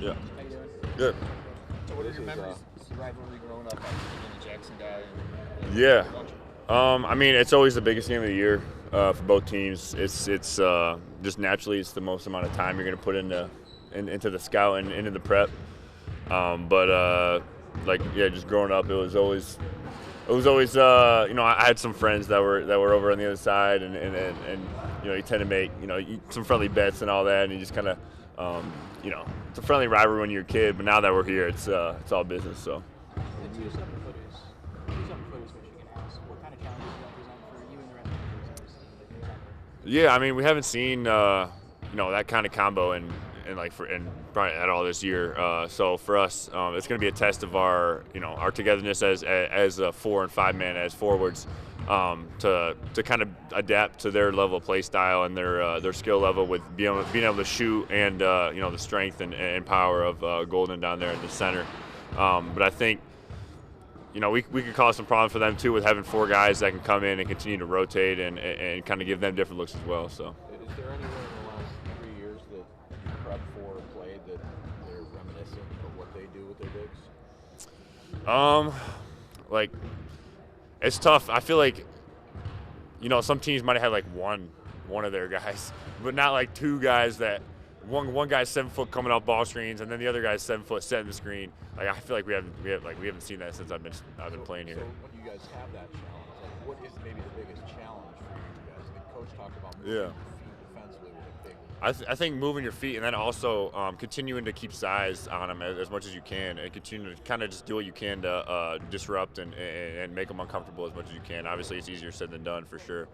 Yeah. How you doing? Good. So what are your memories of the rivalry growing up? Obviously being a Jackson guy and Yeah. a bunch of I mean, it's always the biggest game of the year for both teams. It's just naturally it's the most amount of time you're going to put into the scout and into the prep. But like yeah, just growing up, it was always I had some friends that were over on the other side, and you tend to make some friendly bets and all that, and you just kind of it's a friendly rivalry when you're a kid, but now that we're here, it's all business. So. The 2-7 footers, 2-7 footers Michigan has. What kind of challenges represent for you and the rest of the players on this team? Yeah, I mean we haven't seen that kind of combo and probably at all this year. So for us, it's going to be a test of our togetherness as a 4 and 5 man as forwards, to kind of adapt to their level of play style and their skill level with being able to shoot and the strength and power of Golden down there in the center. But I think we could cause some problems for them too with having 4 guys that can come in and continue to rotate and kind of give them different looks as well. So. Is there anywhere in the last 3 years that you prepped for or played that they're reminiscent of what they do with their bigs? Like it's tough. I feel like some teams might have had like one of their guys, but not like 2 guys that one guy's 7 foot coming off ball screens and then the other guy's 7 foot setting the screen. Like I feel like we haven't seen that since I've been playing here. So when you guys have that challenge, like what is maybe the biggest challenge for you guys? I think Coach talked about moving your feet defensively with a big. I think moving your feet and then also continuing to keep size on them as much as you can and continue to kind of just do what you can to disrupt and make them uncomfortable as much as you can. Obviously, it's easier said than done for sure.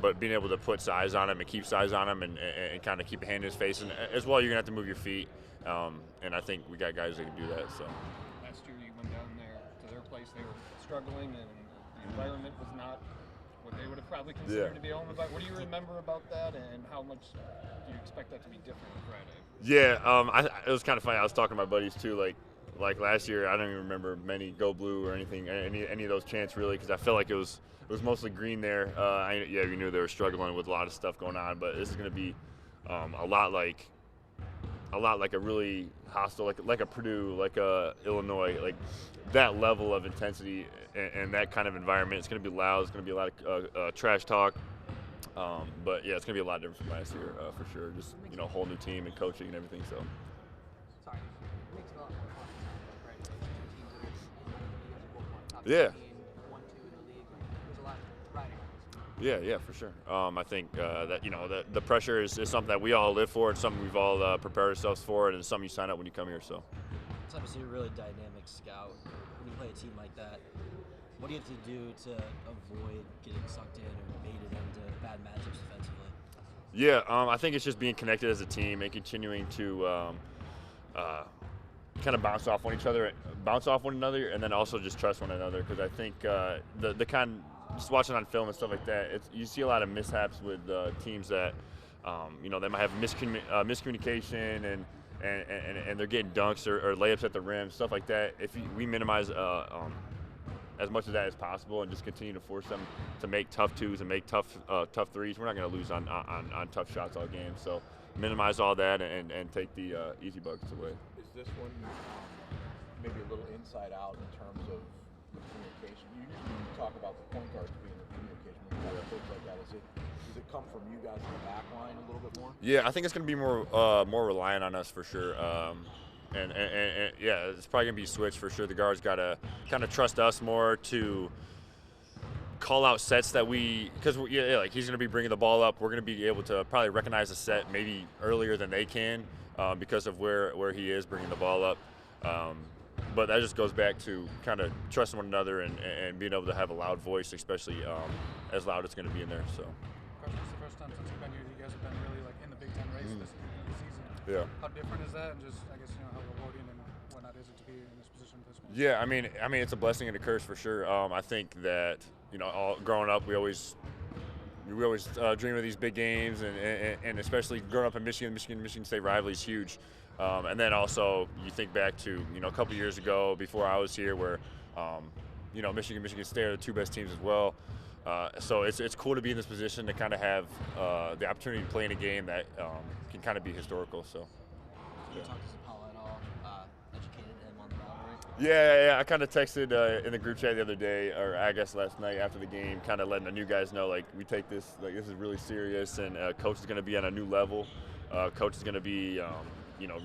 But being able to put size on him and keep size on him and kind of keep a hand in his face, and as well, you're gonna have to move your feet. And I think we got guys that can do that. So. last year you went down there to their place, they were struggling and the environment was not what they would have probably considered to be home about. What do you remember about that and how much do you expect that to be different on Friday? Yeah, it was kind of funny. I was talking to my buddies too, like last year. I don't even remember many "Go Blue" or anything, any of those chants really, because I felt like it was mostly green there. We knew they were struggling with a lot of stuff going on, but this is going to be a lot like a really hostile, like a Purdue, like a Illinois, like that level of intensity and that kind of environment. It's going to be loud. It's going to be a lot of trash talk. But yeah, it's going to be a lot different from last year for sure. Just whole new team and coaching and everything. So. Sorry, it makes it a lot more fun, right? Like 2 teams that are, you guys are both one top Yeah. 15, 1-2 in the league. Like, there's a lot riding on this. Yeah, for sure. I think that the pressure is something that we all live for and something we've all prepared ourselves for, and it's something you sign up when you come here. So. It's obviously a really dynamic scout. When you play a team like that, what do you have to do to avoid getting sucked in or baited into bad matchups defensively? Yeah, I think it's just being connected as a team and continuing to kind of bounce off one another, and then also just trust one another. Because I think just watching on film and stuff like that, you see a lot of mishaps with teams that they might have miscommunication and they're getting dunks or layups at the rim, stuff like that. If we minimize as much of that as possible and just continue to force them to make tough 2s and make tough threes, we're not going to lose on tough shots all game. So minimize all that and take the easy buckets away. Is this one maybe a little inside out in terms of the communication? You usually talk about the point guards being the communication when you have things like that. Does it come from you guys in the back line a little bit more? Yeah, I think it's going to be more reliant on us for sure. And yeah, it's probably going to be switched for sure. The guards got to kind of trust us more to call out sets that because like he's going to be bringing the ball up. We're going to be able to probably recognize a set maybe earlier than they can because of where he is bringing the ball up. But that just goes back to kind of trusting one another and being able to have a loud voice, especially as loud it's going to be in there. So. Carson, it's the first time since you've been here that you guys have been really like in the Big Ten race this season. Yeah. How different is that, and just I guess how rewarding and whatnot is it to be in this position at this point? Yeah, I mean it's a blessing and a curse for sure. I think that growing up we always dream of these big games and especially growing up in Michigan State rivalry is huge. And then also you think back to a couple years ago before I was here where Michigan State are the 2 best teams as well. So it's cool to be in this position to kind of have the opportunity to play in a game that can kind of be historical. So. you talked to Zapala at all? Educated him on the rivalry? Yeah. I kind of texted in the group chat the other day, or I guess last night after the game, kind of letting the new guys know, like, we take this, like, this is really serious, and coach is going to be on a new level. Coach is going to be,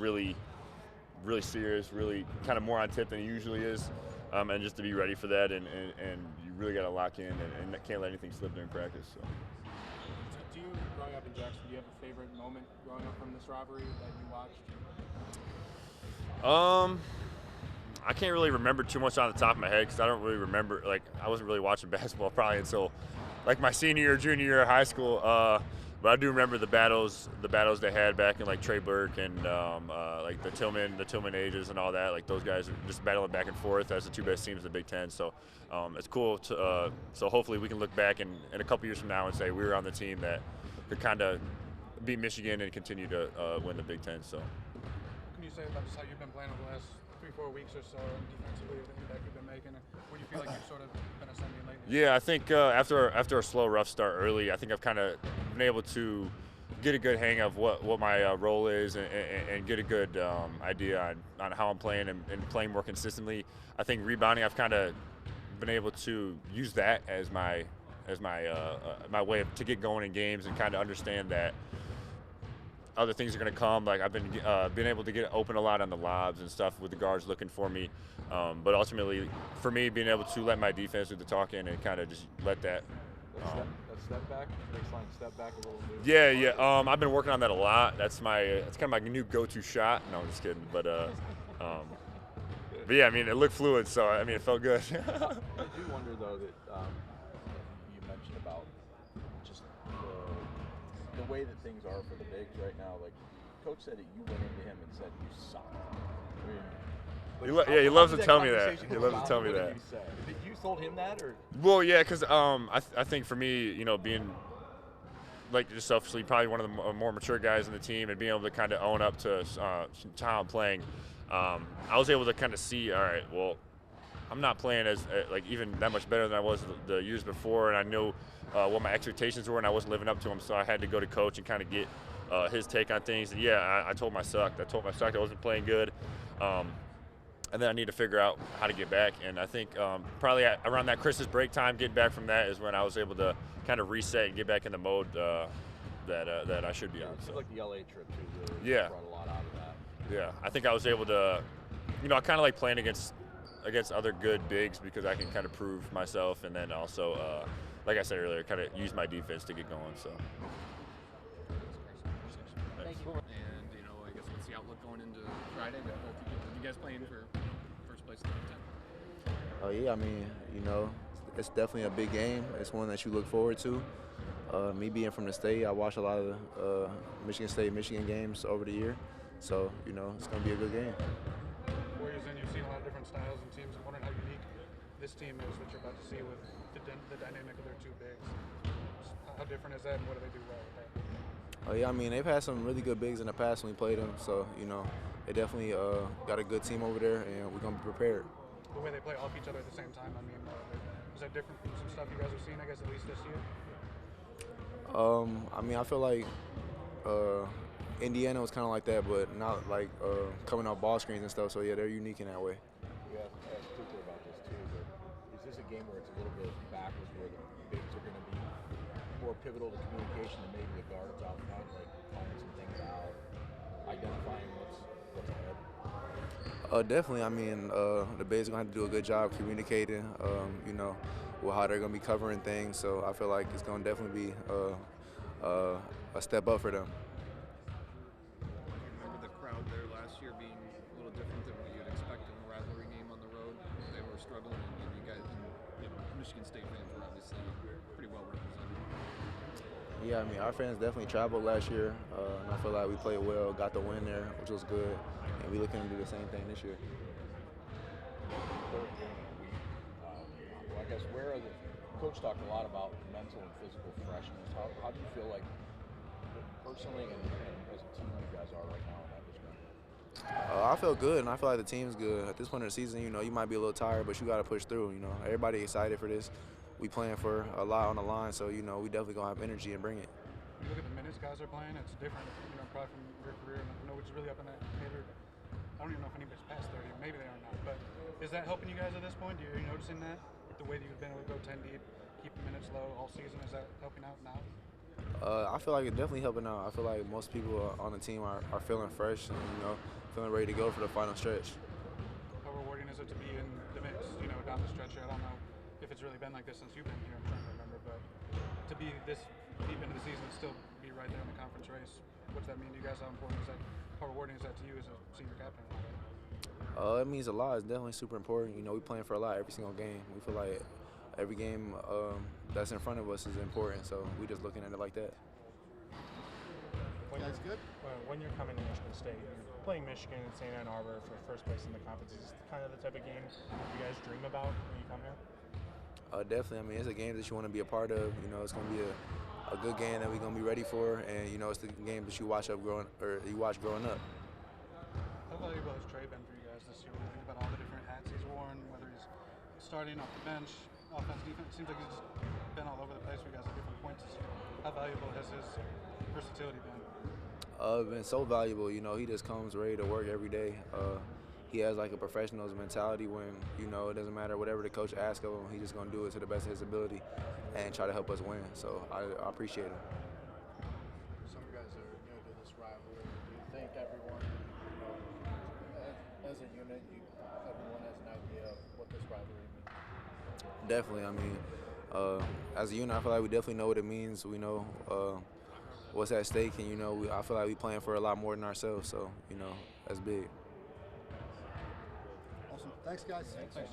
really serious, really kind of more on tip than he usually is, and just to be ready for that, and you really got to lock in and can't let anything slip during practice. So. Do you, growing up in Jackson, do you have a favorite moment growing up from this rivalry that you watched? I can't really remember too much on the top of my head because I don't really remember. Like, I wasn't really watching basketball probably until like my senior or junior year of high school. But I do remember the battles they had back in like Trey Burke and like the Tillman ages and all that. Like those guys are just battling back and forth as the two best teams in the Big Ten. So it's cool to so hopefully we can look back in a couple years from now and say we were on the team that could kind of beat Michigan and continue to win the Big Ten. So. What can you say about just how you've been playing over the last 3-4 weeks or so, and defensively, the impact you've been making? Where do you feel like you've sort of been ascending lately? Yeah, I think after a slow, rough start early, I think I've kind of been able to get a good hang of what my role is and get a good idea on how I'm playing and playing more consistently. I think rebounding, I've kind of been able to use that as my way to get going in games and kind of understand that other things are going to come. Like I've been able to get open a lot on the lobs and stuff with the guards looking for me. But ultimately, for me, being able to let my defense do the talking and kind of just let that. That step back, baseline step back a little bit. Yeah. I've been working on that a lot. That's kind of my new go-to shot. No, I'm just kidding. But yeah, I mean, it looked fluid, so I mean, it felt good. I do wonder though that you mentioned about just the way that things are for the bigs right now. Like, coach said that you went into him and said you suck. I mean, he loves to tell me that. conversation He come loves to about? tell me What did that. you say? Did you told him that, or? Well, yeah, because I think for me, being like just selfishly probably one of the more mature guys in the team and being able to kind of own up to how I'm playing, I was able to kind of see, all right, well, I'm not playing as like even that much better than I was the years before, and I knew what my expectations were, and I wasn't living up to them, so I had to go to coach and kind of get his take on things. And yeah, I told him I sucked. I wasn't playing good. And then I need to figure out how to get back. And I think probably around that Christmas break time, getting back from that is when I was able to kind of reset and get back in the mode that I should be on. So. Like the LA trip too. Really Yeah. Brought a lot out of that. Yeah, I think I was able to, I kind of like playing against other good bigs because I can kind of prove myself, and then also, like I said earlier, kind of use my defense to get going. So. Thank you. And I guess what's the outlook going into Friday? You guys playing for first place in the Big Ten? Oh yeah, I mean, it's definitely a big game. It's one that you look forward to. Me being from the state, I watch a lot of the Michigan games over the year, so it's gonna be a good game. 4 years in, you've seen a lot of different styles and teams. I'm wondering how unique this team is, what you're about to see with the dynamic of their two bigs. How different is that, and what do they do well with that? Oh yeah, I mean, they've had some really good bigs in the past when we played them, so they definitely got a good team over there, and we're gonna be prepared. The way they play off each other at the same time, I mean, is that different from some stuff you guys have seen, I guess, at least this year? I mean, I feel like Indiana was kind of like that, but not like coming off ball screens and stuff, so yeah, they're unique in that way. We asked Cooper about this too, but is this a game where it's a little bit backwards, where the bigs are going to be more pivotal to communication than maybe the guards out front, like calling some things out, identifying what's ahead? Definitely. I mean, the bigs are going to have to do a good job communicating, with how they're going to be covering things. So I feel like it's going to definitely be a step up for them. Remember the crowd there last year being a little different than what you'd expect in a rivalry game on the road? They were struggling, and you guys, Michigan State fans were obviously pretty well represented. Yeah, I mean, our fans definitely traveled last year, and I feel like we played well, got the win there, which was good, and we're looking to do the same thing this year. I guess Coach talked a lot about mental and physical freshness. How do you feel like personally and as a team you guys are right now in that respect? I feel good, and I feel like the team's good. At this point of the season, you might be a little tired, but you got to push through. Everybody excited for this. We playing for a lot on the line, so we definitely gonna have energy and bring it. When you look at the minutes guys are playing, it's different, probably from your career, which is really up in that I don't even know if anybody's past 30. Maybe they are not. But is that helping you guys at this point? Are you noticing that? The way that you've been able to go 10 deep, keep the minutes low all season, is that helping out now? I feel like it's definitely helping out. I feel like most people on the team are feeling fresh and, feeling ready to go for the final stretch. How rewarding is it to be in the mix, down the stretch here? I don't know if it's really been like this since you've been here, I'm trying to remember, but to be this deep into the season and still be right there in the conference race, what's that mean to you guys? How important is that? How rewarding is that to you as a senior captain? It means a lot. It's definitely super important. We're playing for a lot every single game. We feel like every game that's in front of us is important, so we're just looking at it like that. That's good. When you're coming to Michigan State, you're playing Michigan and St. Ann Arbor for first place in the conference. Is this kind of the type of game you guys dream about when you come here? Definitely. I mean, it's a game that you want to be a part of. It's going to be a good game that we're going to be ready for, and it's the game that you watch growing up. How valuable has Trey been for you guys this year? When you think about all the different hats he's worn, whether he's starting off the bench, offense, defense, it seems like he's just been all over the place for you guys at different points this year. How valuable has his versatility been? Been so valuable. He just comes ready to work every day. He has like a professional's mentality when, it doesn't matter whatever the coach asks of him, he's just going to do it to the best of his ability and try to help us win. So I appreciate him. Some guys are new to this rivalry. Do you think everyone, as a unit, everyone has an idea of what this rivalry means? Definitely. I mean, as a unit, I feel like we definitely know what it means. We know what's at stake, and I feel like we're playing for a lot more than ourselves. So that's big. Awesome. Thanks, guys. Thanks.